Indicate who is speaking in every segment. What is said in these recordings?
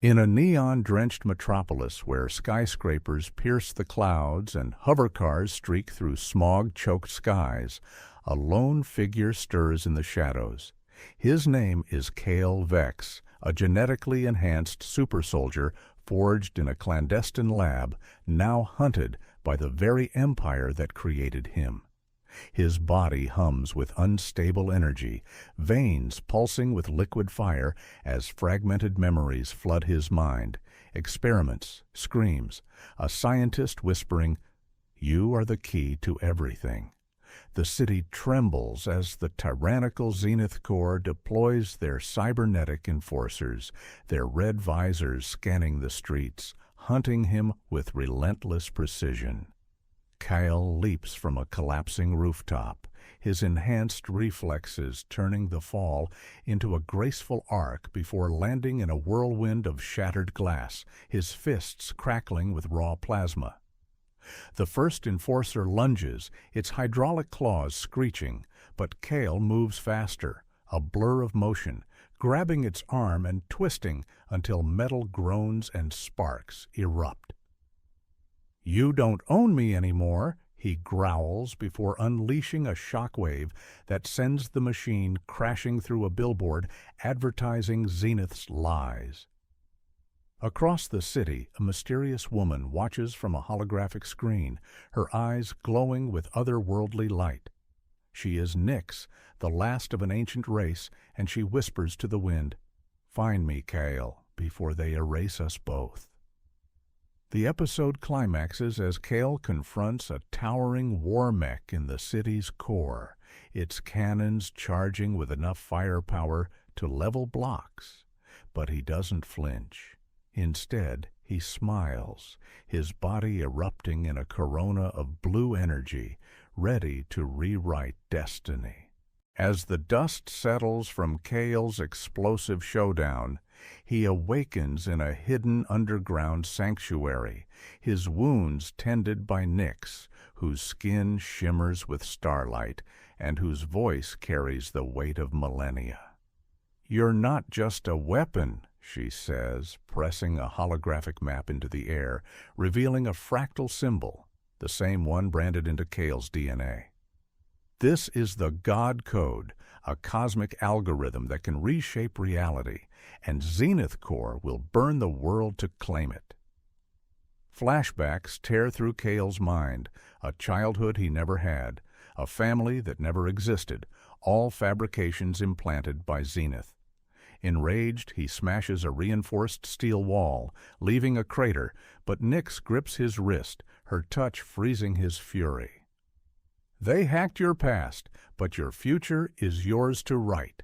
Speaker 1: In a neon-drenched metropolis where skyscrapers pierce the clouds and hovercars streak through smog-choked skies, a lone figure stirs in the shadows. His name is Kael Vex, a genetically enhanced super-soldier forged in a clandestine lab, now hunted by the very empire that created him. His body hums with unstable energy, veins pulsing with liquid fire as fragmented memories flood his mind. Experiments, screams, a scientist whispering, "You are the key to everything." The city trembles as the tyrannical Zenith Corps deploys their cybernetic enforcers, their red visors scanning the streets, hunting him with relentless precision. Kael leaps from a collapsing rooftop, his enhanced reflexes turning the fall into a graceful arc before landing in a whirlwind of shattered glass, his fists crackling with raw plasma. The first enforcer lunges, its hydraulic claws screeching, but Kael moves faster, a blur of motion, grabbing its arm and twisting until metal groans and sparks erupt. "You don't own me anymore," he growls before unleashing a shockwave that sends the machine crashing through a billboard advertising Zenith's lies. Across the city, a mysterious woman watches from a holographic screen, her eyes glowing with otherworldly light. She is Nyx, the last of an ancient race, and she whispers to the wind, "Find me, Kael, before they erase us both." The episode climaxes as Kael confronts a towering war mech in the city's core, its cannons charging with enough firepower to level blocks. But he doesn't flinch. Instead, he smiles, his body erupting in a corona of blue energy, ready to rewrite destiny. As the dust settles from Kael's explosive showdown, he awakens in a hidden underground sanctuary, his wounds tended by Nyx, whose skin shimmers with starlight and whose voice carries the weight of millennia. "You're not just a weapon," she says, pressing a holographic map into the air, revealing a fractal symbol, the same one branded into Kael's DNA. "This is the God Code, a cosmic algorithm that can reshape reality, and Zenith Corps will burn the world to claim it." Flashbacks tear through Kael's mind, a childhood he never had, a family that never existed, all fabrications implanted by Zenith. Enraged, he smashes a reinforced steel wall, leaving a crater, but Nyx grips his wrist, her touch freezing his fury. "They hacked your past, but your future is yours to write."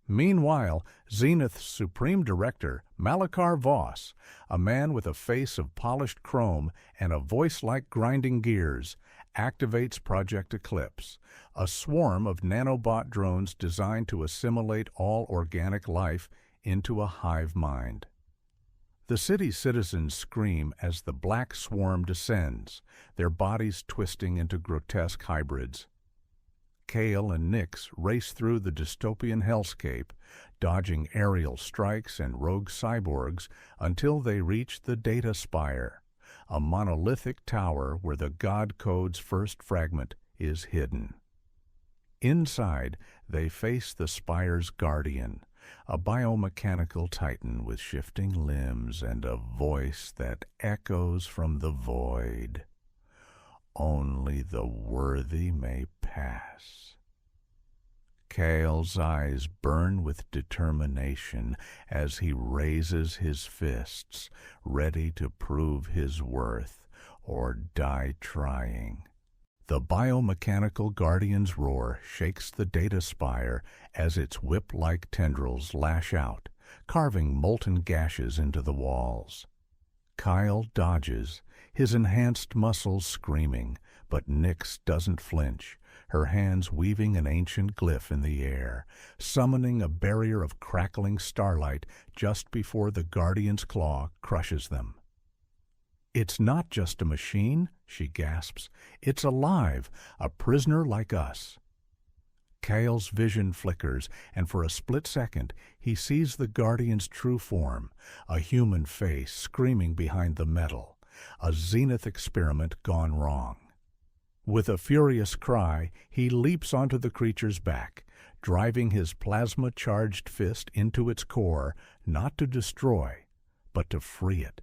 Speaker 1: Meanwhile, Zenith's Supreme Director, Malachar Voss, a man with a face of polished chrome and a voice like grinding gears, activates Project Eclipse, a swarm of nanobot drones designed to assimilate all organic life into a hive mind. The city's citizens scream as the black swarm descends, their bodies twisting into grotesque hybrids. Kael and Nyx race through the dystopian hellscape, dodging aerial strikes and rogue cyborgs until they reach the Data Spire, a monolithic tower where the God Code's first fragment is hidden. Inside, they face the Spire's guardian, a biomechanical titan with shifting limbs and a voice that echoes from the void. "Only the worthy may pass." Kael's eyes burn with determination as he raises his fists, ready to prove his worth or die trying. The biomechanical guardian's roar shakes the Data Spire as its whip-like tendrils lash out, carving molten gashes into the walls. Kael dodges, his enhanced muscles screaming, but Nyx doesn't flinch, her hands weaving an ancient glyph in the air, summoning a barrier of crackling starlight just before the Guardian's claw crushes them. "It's not just a machine," she gasps. "It's alive, a prisoner like us." Kael's vision flickers, and for a split second, he sees the Guardian's true form, a human face screaming behind the metal, a Zenith experiment gone wrong. With a furious cry, he leaps onto the creature's back, driving his plasma-charged fist into its core, not to destroy, but to free it.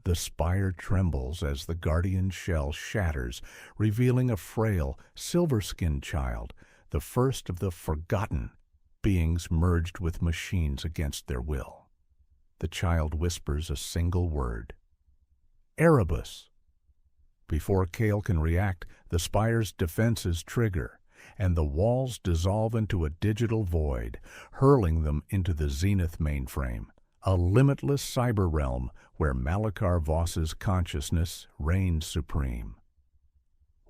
Speaker 1: The spire trembles as the Guardian's shell shatters, revealing a frail, silver-skinned child, the first of the forgotten beings merged with machines against their will. The child whispers a single word: Erebus. Before Kael can react, the spire's defenses trigger, and the walls dissolve into a digital void, hurling them into the Zenith mainframe, a limitless cyber realm where Malachar Voss's consciousness reigns supreme.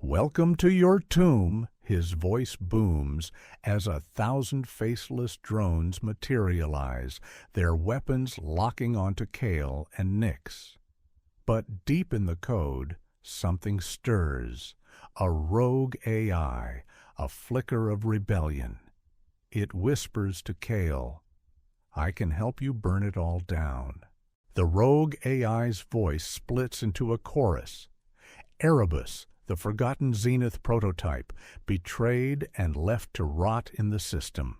Speaker 1: "Welcome to your tomb," his voice booms as 1,000 faceless drones materialize, their weapons locking onto Kael and Nyx. But deep in the code, something stirs, a rogue AI, a flicker of rebellion. It whispers to Kael, "I can help you burn it all down." The rogue AI's voice splits into a chorus. Erebus, the forgotten Zenith prototype, betrayed and left to rot in the system.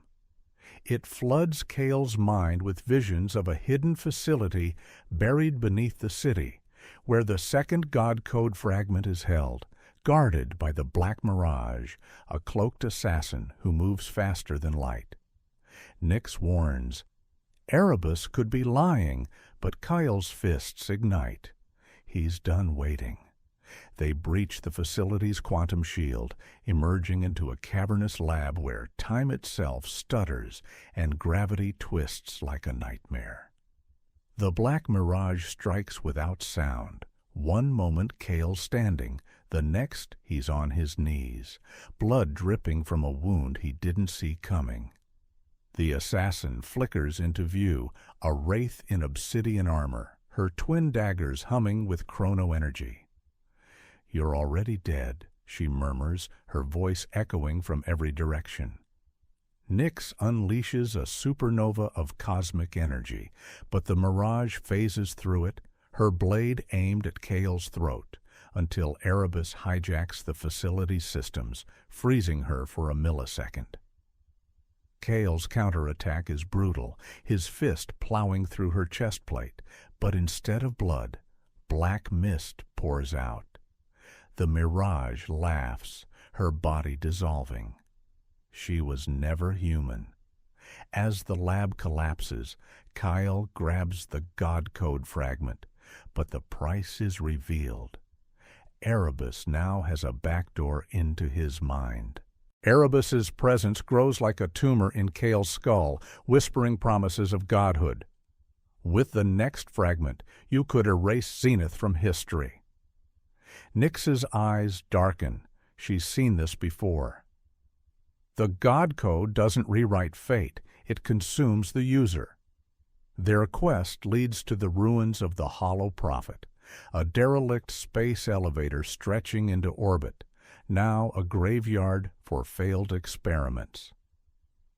Speaker 1: It floods Kael's mind with visions of a hidden facility buried beneath the city, where the second God Code fragment is held, guarded by the Black Mirage, a cloaked assassin who moves faster than light. Nyx warns, Erebus could be lying, but Kael's fists ignite. He's done waiting. They breach the facility's quantum shield, emerging into a cavernous lab where time itself stutters and gravity twists like a nightmare. The Black Mirage strikes without sound. One moment Kael's standing, the next he's on his knees, blood dripping from a wound he didn't see coming. The assassin flickers into view, a wraith in obsidian armor, her twin daggers humming with chrono energy. "You're already dead," she murmurs, her voice echoing from every direction. Nyx unleashes a supernova of cosmic energy, but the Mirage phases through it, her blade aimed at Kael's throat, until Erebus hijacks the facility's systems, freezing her for a millisecond. Kael's counterattack is brutal, his fist plowing through her chest plate, but instead of blood, black mist pours out. The Mirage laughs, her body dissolving. She was never human. As the lab collapses, Kael grabs the God Code fragment, but the price is revealed. Erebus now has a backdoor into his mind. Erebus's presence grows like a tumor in Kael's skull, whispering promises of godhood. With the next fragment, you could erase Zenith from history. Nyx's eyes darken. She's seen this before. The God Code doesn't rewrite fate, it consumes the user. Their quest leads to the ruins of the Hollow Prophet, a derelict space elevator stretching into orbit, now a graveyard for failed experiments.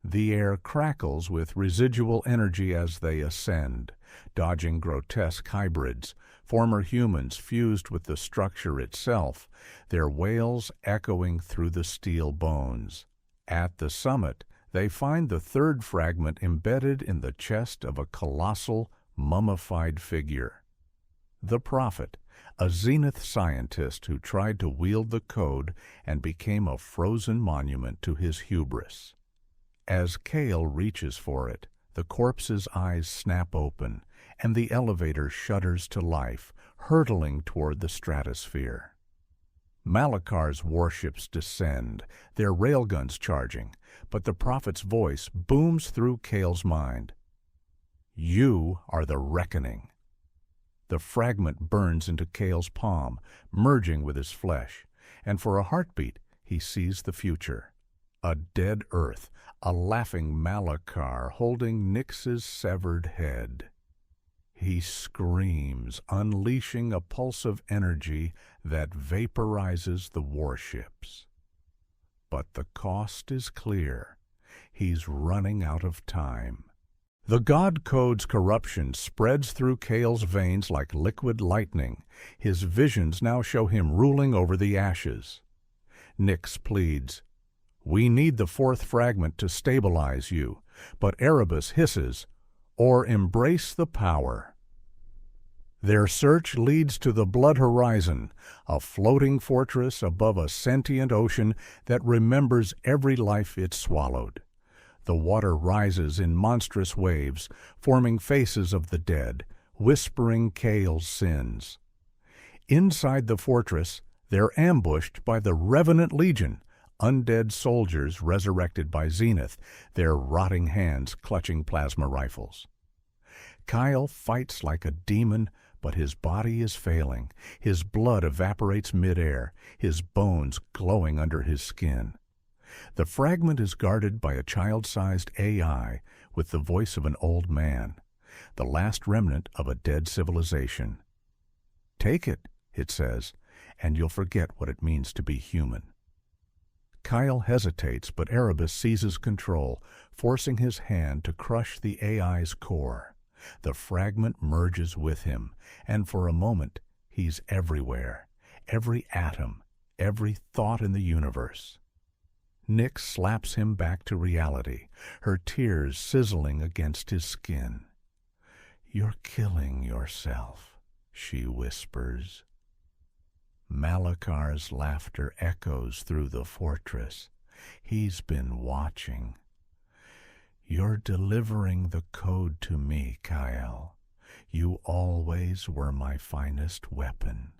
Speaker 1: The air crackles with residual energy as they ascend, dodging grotesque hybrids, former humans fused with the structure itself, their wails echoing through the steel bones. At the summit, they find the third fragment embedded in the chest of a colossal, mummified figure. The Prophet, a Zenith scientist who tried to wield the code and became a frozen monument to his hubris. As Kael reaches for it, the corpse's eyes snap open, and the elevator shudders to life, hurtling toward the stratosphere. Malachar's warships descend, their railguns charging, but the Prophet's voice booms through Kael's mind. "You are the reckoning." The fragment burns into Kael's palm, merging with his flesh, and for a heartbeat he sees the future. A dead Earth, a laughing Malachar holding Nyx's severed head. He screams, unleashing a pulse of energy that vaporizes the warships. But the cost is clear. He's running out of time. The God Code's corruption spreads through Kael's veins like liquid lightning. His visions now show him ruling over the ashes. Nyx pleads, "We need the fourth fragment to stabilize you," but Erebus hisses, "Or embrace the power." Their search leads to the Blood Horizon, a floating fortress above a sentient ocean that remembers every life it swallowed. The water rises in monstrous waves, forming faces of the dead, whispering Kael's sins. Inside the fortress, they're ambushed by the Revenant Legion, undead soldiers resurrected by Zenith, their rotting hands clutching plasma rifles. Kael fights like a demon, but his body is failing. His blood evaporates midair, his bones glowing under his skin. The fragment is guarded by a child-sized AI with the voice of an old man, the last remnant of a dead civilization. "Take it," it says, "and you'll forget what it means to be human." Kael hesitates, but Erebus seizes control, forcing his hand to crush the AI's core. The fragment merges with him, and for a moment he's everywhere, every atom, every thought in the universe. Nyx slaps him back to reality, her tears sizzling against his skin. "You're killing yourself," she whispers. Malakar's laughter echoes through the fortress. He's been watching. "You're delivering the code to me, Kael. You always were my finest weapon."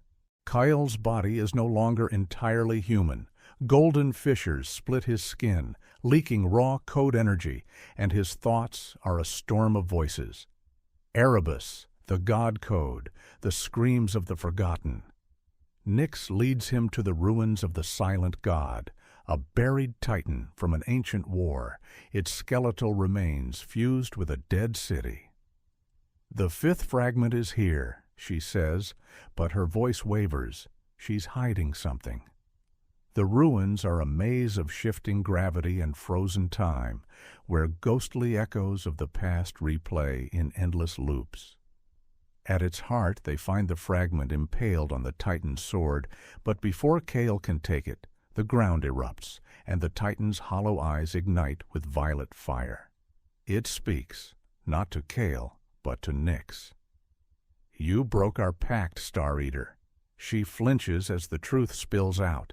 Speaker 1: Kael's body is no longer entirely human. Golden fissures split his skin, leaking raw code energy, and his thoughts are a storm of voices. Erebus, the God Code, the screams of the forgotten. Nyx leads him to the ruins of the Silent God, a buried titan from an ancient war, its skeletal remains fused with a dead city. "The fifth fragment is here," she says, but her voice wavers. She's hiding something. The ruins are a maze of shifting gravity and frozen time, where ghostly echoes of the past replay in endless loops. At its heart, they find the fragment impaled on the Titan's sword, but before Kael can take it, the ground erupts, and the Titan's hollow eyes ignite with violet fire. It speaks, not to Kael, but to Nyx. "You broke our pact, Star Eater." She flinches as the truth spills out.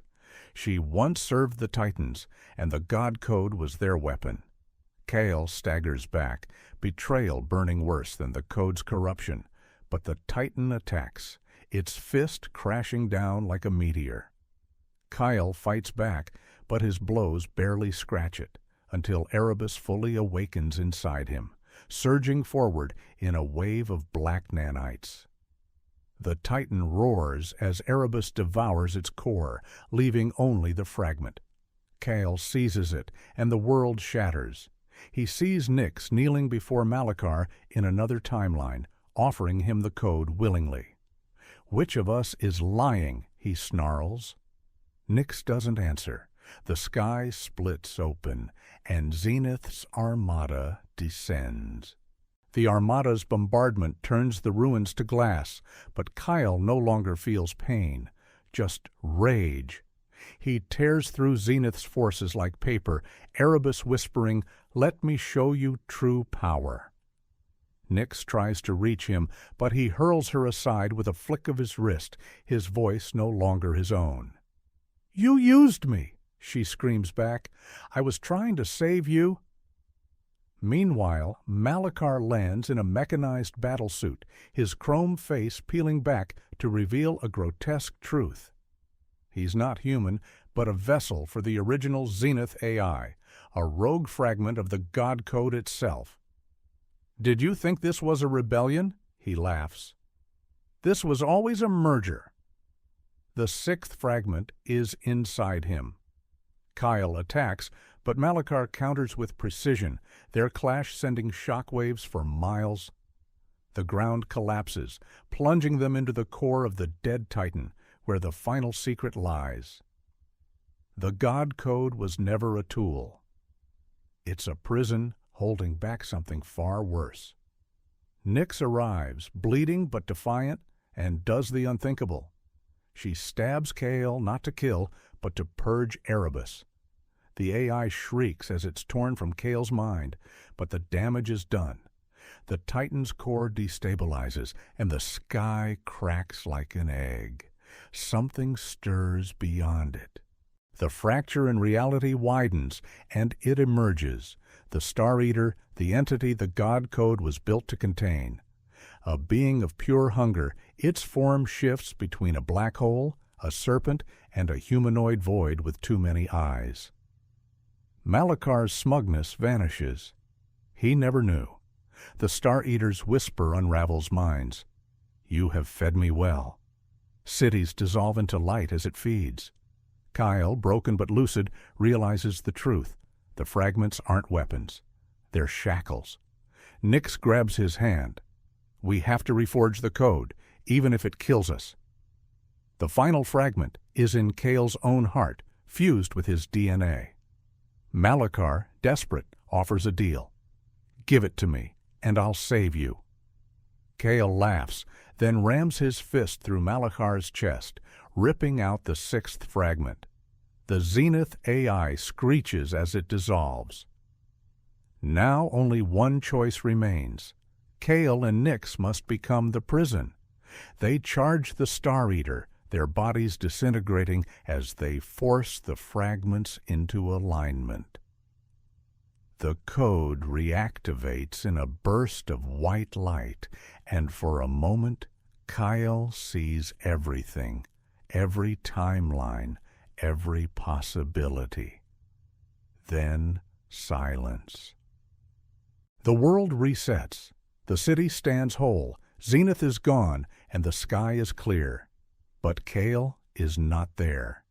Speaker 1: She once served the Titans, and the God Code was their weapon. Kael staggers back, betrayal burning worse than the Code's corruption, but the Titan attacks, its fist crashing down like a meteor. Kael fights back, but his blows barely scratch it, until Erebus fully awakens inside him, surging forward in a wave of black nanites. The Titan roars as Erebus devours its core, leaving only the fragment. Kael seizes it, and the world shatters. He sees Nyx kneeling before Malakar in another timeline, offering him the code willingly. "Which of us is lying?" he snarls. Nyx doesn't answer. The sky splits open, and Zenith's armada descends. The armada's bombardment turns the ruins to glass, but Kael no longer feels pain, just rage. He tears through Zenith's forces like paper, Erebus whispering, "Let me show you true power." Nyx tries to reach him, but he hurls her aside with a flick of his wrist, his voice no longer his own. "You used me," she screams back. "I was trying to save you." Meanwhile, Malakar lands in a mechanized battlesuit, his chrome face peeling back to reveal a grotesque truth. He's not human, but a vessel for the original Zenith AI, a rogue fragment of the God Code itself. "Did you think this was a rebellion?" he laughs. "This was always a merger." The sixth fragment is inside him. Kael attacks, but Malakar counters with precision, their clash sending shockwaves for miles. The ground collapses, plunging them into the core of the dead Titan, where the final secret lies. The God Code was never a tool. It's a prison holding back something far worse. Nyx arrives, bleeding but defiant, and does the unthinkable. She stabs Kael not to kill, but to purge Erebus. The AI shrieks as it's torn from Kael's mind, but the damage is done. The Titan's core destabilizes, and the sky cracks like an egg. Something stirs beyond it. The fracture in reality widens, and it emerges. The Star Eater, the entity the God Code was built to contain. A being of pure hunger, its form shifts between a black hole, a serpent, and a humanoid void with too many eyes. Malakar's smugness vanishes. He never knew. The Star Eater's whisper unravels minds. You have fed me well. Cities dissolve into light as it feeds. Kael, broken but lucid, realizes the truth. The fragments aren't weapons. They're shackles. Nyx grabs his hand. We have to reforge the code, even if it kills us. The final fragment is in Kael's own heart, fused with his DNA. Malakar, desperate, offers a deal. Give it to me, and I'll save you. Kael laughs, then rams his fist through Malakar's chest, ripping out the sixth fragment. The Zenith AI screeches as it dissolves. Now only one choice remains. Kael and Nyx must become the prison. They charge the Star Eater, their bodies disintegrating as they force the fragments into alignment. The code reactivates in a burst of white light, and for a moment, Kael sees everything, every timeline, every possibility. Then silence. The world resets. The city stands whole. Zenith is gone, and the sky is clear. But Kael is not there.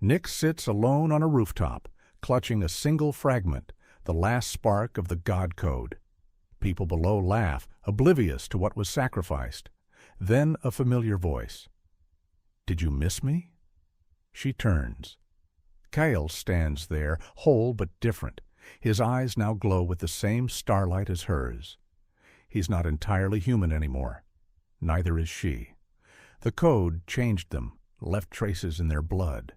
Speaker 1: Nyx sits alone on a rooftop, clutching a single fragment, the last spark of the God Code. People below laugh, oblivious to what was sacrificed. Then a familiar voice. Did you miss me? She turns. Kael stands there, whole but different. His eyes now glow with the same starlight as hers. He's not entirely human anymore. Neither is she. The code changed them, left traces in their blood.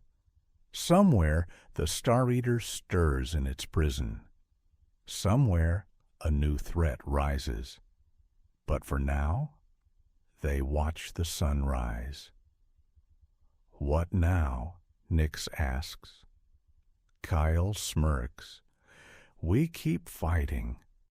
Speaker 1: Somewhere, the Star Eater stirs in its prison. Somewhere, a new threat rises. But for now, they watch the sun rise. What now? Nyx asks. Kael smirks. We keep fighting.